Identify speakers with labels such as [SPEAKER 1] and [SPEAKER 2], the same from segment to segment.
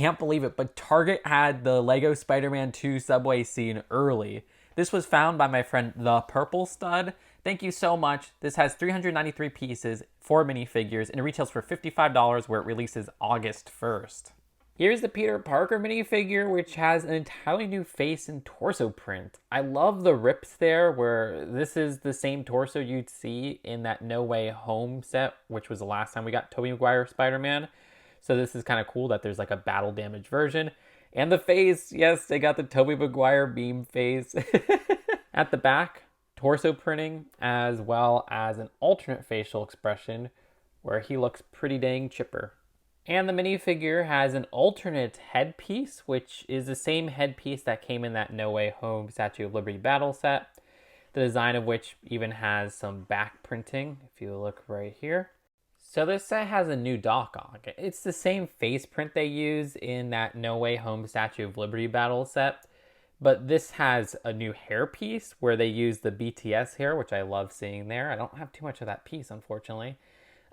[SPEAKER 1] can't believe it, but Target had the Lego Spider-Man 2 Subway Scene early. This was found by my friend The Purple Stud. Thank you so much. This has 393 pieces, 4 minifigures, and it retails for $55 where it releases August 1st. Here's the Peter Parker minifigure, which has an entirely new face and torso print. I love the rips there, where this is the same torso you'd see in that No Way Home set, which was the last time we got Tobey Maguire Spider-Man. So this is kind of cool that there's like a battle damage version. And the face, yes, they got the Tobey Maguire beam face. At the back, torso printing, as well as an alternate facial expression where he looks pretty dang chipper. And the minifigure has an alternate headpiece, which is the same headpiece that came in that No Way Home Statue of Liberty battle set. The design of which even has some back printing, if you look right here. So this set has a new Doc Ock. It's the same face print they use in that No Way Home Statue of Liberty battle set. But this has a new hairpiece where they use the BTS hair, which I love seeing there. I don't have too much of that piece, unfortunately.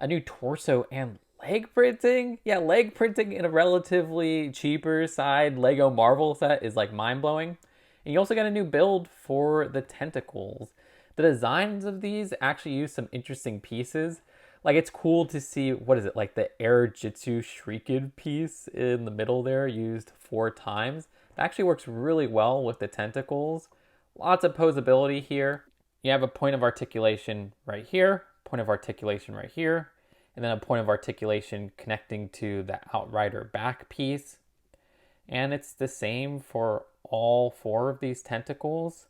[SPEAKER 1] A new torso and leg printing? Yeah, leg printing in a relatively cheaper side Lego Marvel set is like mind-blowing. And you also got a new build for the tentacles. The designs of these actually use some interesting pieces. Like, it's cool to see, what is it, like the Air Jitsu Shuriken piece in the middle there used 4 times. That actually works really well with the tentacles. Lots of posability here. You have a point of articulation right here, point of articulation right here, and then a point of articulation connecting to the Outrider back piece. And it's the same for all 4 of these tentacles.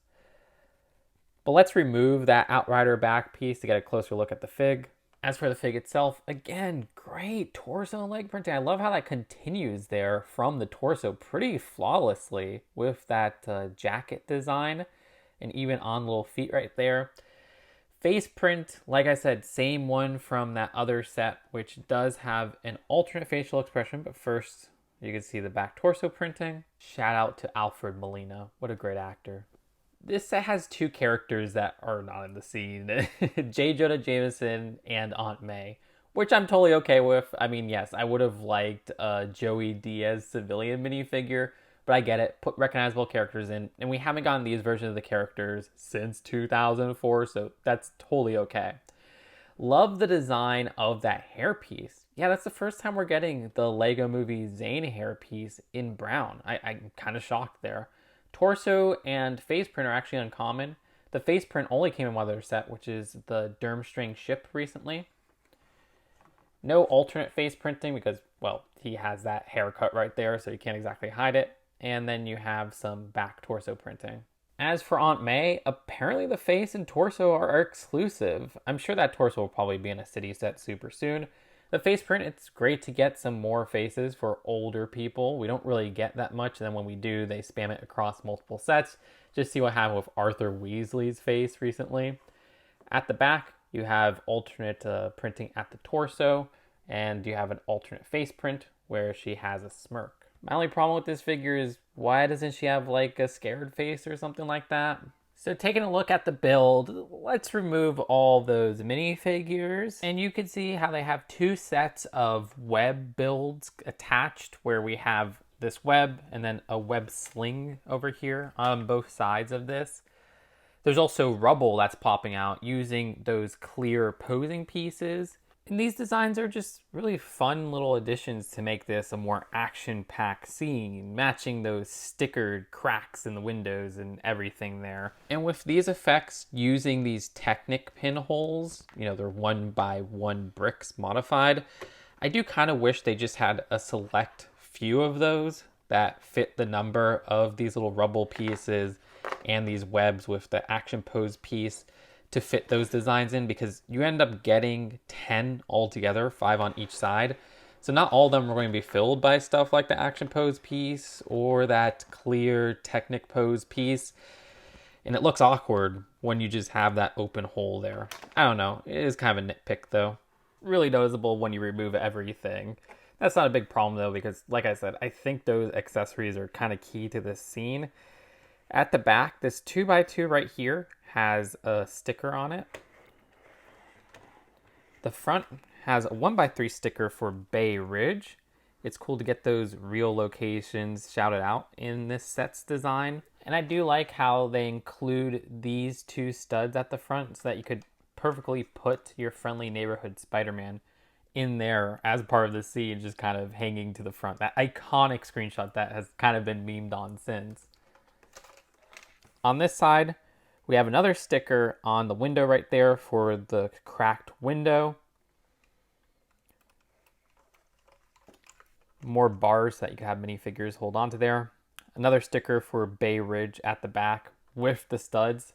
[SPEAKER 1] But let's remove that Outrider back piece to get a closer look at the fig. As for the fig itself, again, great torso and leg printing. I love how that continues there from the torso pretty flawlessly with that jacket design and even on little feet right there. Face print, like I said, same one from that other set, which does have an alternate facial expression. But first, you can see the back torso printing. Shout out to Alfred Molina. What a great actor. This set has 2 characters that are not in the scene. J. Jonah Jameson and Aunt May, which I'm totally okay with. I mean, yes, I would have liked a Joey Diaz civilian minifigure, but I get it. Put recognizable characters in, and we haven't gotten these versions of the characters since 2004, so that's totally okay. Love the design of that hairpiece. Yeah, that's the first time we're getting the Lego Movie Zane hairpiece in brown. I'm kind of shocked there. Torso and face print are actually uncommon. The face print only came in one other set, which is the Durmstrang ship recently. No alternate face printing because, well, he has that haircut right there, so you can't exactly hide it. And then you have some back torso printing. As for Aunt May, apparently the face and torso are exclusive. I'm sure that torso will probably be in a city set super soon. The face print, it's great to get some more faces for older people. We don't really get that much, and then when we do, they spam it across multiple sets. Just see what happened with Arthur Weasley's face recently. At the back, you have alternate printing at the torso, and you have an alternate face print where she has a smirk. My only problem with this figure is, why doesn't she have like a scared face or something like that? So taking a look at the build, let's remove all those minifigures. And you can see how they have 2 sets of web builds attached where we have this web and then a web sling over here on both sides of this. There's also rubble that's popping out using those clear posing pieces. And these designs are just really fun little additions to make this a more action-packed scene, matching those stickered cracks in the windows and everything there. And with these effects, using these Technic pinholes, they're 1x1 bricks modified, I do kind of wish they just had a select few of those that fit the number of these little rubble pieces and these webs with the action pose piece to fit those designs in, because you end up getting 10 altogether, 5 on each side. So not all of them are going to be filled by stuff like the action pose piece or that clear Technic pose piece. And it looks awkward when you just have that open hole there. I don't know. It is kind of a nitpick though. Really noticeable when you remove everything. That's not a big problem though, because like I said, I think those accessories are kind of key to this scene. At the back, this 2x2 right here has a sticker on it. The front has a 1x3 sticker for Bay Ridge. It's cool to get those real locations shouted out in this set's design. And I do like how they include these two studs at the front so that you could perfectly put your friendly neighborhood Spider-Man in there as part of the scene, just kind of hanging to the front. That iconic screenshot that has kind of been memed on since. On this side, we have another sticker on the window right there for the cracked window. More bars so that you can have minifigures hold on to there. Another sticker for Bay Ridge at the back with the studs.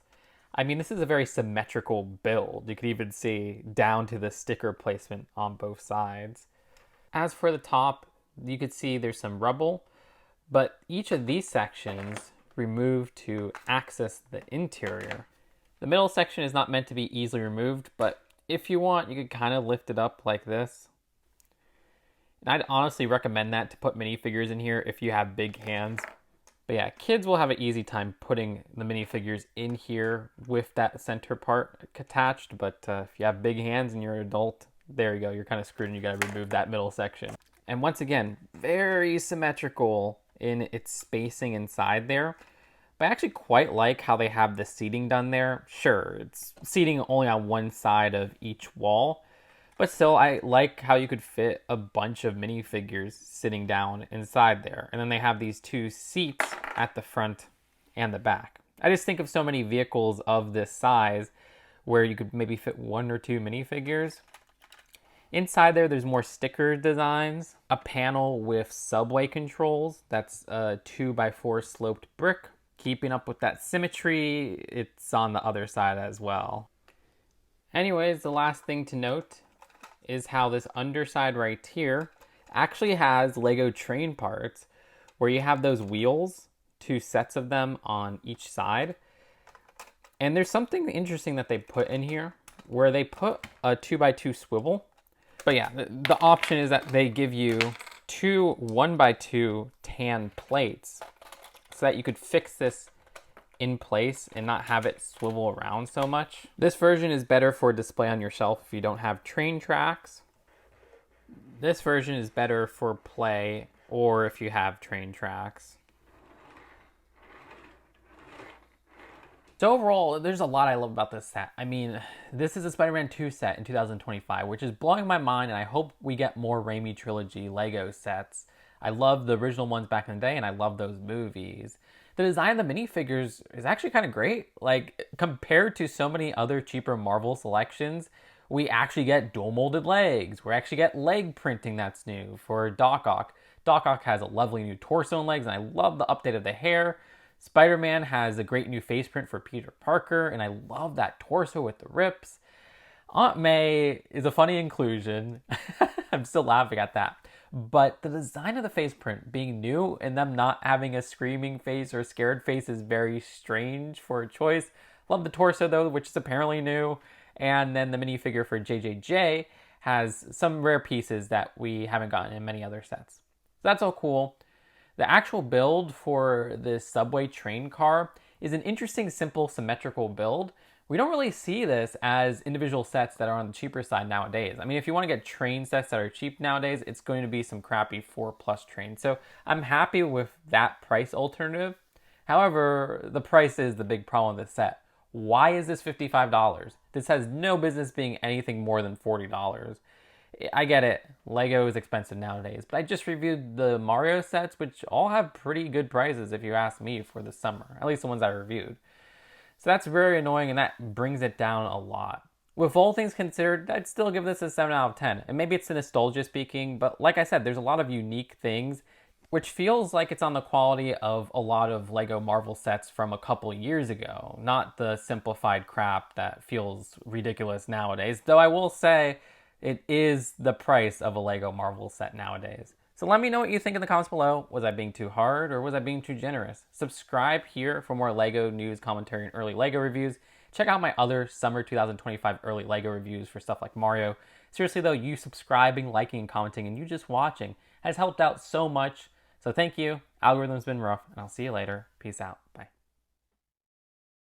[SPEAKER 1] I mean, this is a very symmetrical build. You could even see down to the sticker placement on both sides. As for the top, you could see there's some rubble, but each of these sections removed to access the interior. The middle section is not meant to be easily removed, but if you want, you could kind of lift it up like this. And I'd honestly recommend that to put minifigures in here if you have big hands. But yeah, kids will have an easy time putting the minifigures in here with that center part attached. But if you have big hands and you're an adult, there you go. You're kind of screwed and you got to remove that middle section. And once again, very symmetrical in its spacing inside there. But I actually quite like how they have the seating done there. Sure, it's seating only on one side of each wall. But still, I like how you could fit a bunch of minifigures sitting down inside there. And then they have these two seats at the front and the back. I just think of so many vehicles of this size where you could maybe fit one or two minifigures. Inside there's more sticker designs. A panel with subway controls. That's a 2x4 sloped brick. Keeping up with that symmetry, it's on the other side as well. Anyways, the last thing to note is how this underside right here actually has Lego train parts where you have those wheels, two sets of them on each side. And there's something interesting that they put in here where they put a 2x2 swivel. But yeah, the option is that they give you two 1x2 tan plates so that you could fix this in place and not have it swivel around so much. This version is better for display on your shelf if you don't have train tracks. This version is better for play or if you have train tracks. So overall, there's a lot I love about this set. I mean, this is a Spider-Man 2 set in 2025, which is blowing my mind, and I hope we get more Raimi Trilogy Lego sets. I love the original ones back in the day, and I love those movies. The design of the minifigures is actually kind of great. Like, compared to so many other cheaper Marvel selections, we actually get dual molded legs. We actually get leg printing that's new for Doc Ock. Doc Ock has a lovely new torso and legs, and I love the update of the hair. Spider-Man has a great new face print for Peter Parker, and I love that torso with the rips. Aunt May is a funny inclusion. I'm still laughing at that. But the design of the face print being new and them not having a screaming face or scared face is very strange for a choice. Love the torso though, which is apparently new. And then the minifigure for JJJ has some rare pieces that we haven't gotten in many other sets. So that's all cool. The actual build for this subway train car is an interesting, simple, symmetrical build. We don't really see this as individual sets that are on the cheaper side nowadays. I mean, if you want to get train sets that are cheap nowadays, it's going to be some crappy 4+ trains. So I'm happy with that price alternative. However, the price is the big problem with this set. Why is this $55? This has no business being anything more than $40. I get it, Lego is expensive nowadays, but I just reviewed the Mario sets, which all have pretty good prices if you ask me for the summer, at least the ones I reviewed. So that's very annoying, and that brings it down a lot. With all things considered, I'd still give this a 7 out of 10. And maybe it's the nostalgia speaking, but like I said, there's a lot of unique things, which feels like it's on the quality of a lot of Lego Marvel sets from a couple years ago, not the simplified crap that feels ridiculous nowadays. Though I will say, it is the price of a Lego Marvel set nowadays. So let me know what you think in the comments below. Was I being too hard or was I being too generous? Subscribe here for more Lego news, commentary, and early Lego reviews. Check out my other summer 2025 early Lego reviews for stuff like Mario. Seriously though, you subscribing, liking, and commenting, and you just watching has helped out so much. So thank you. Algorithm's been rough, and I'll see you later. Peace out. Bye.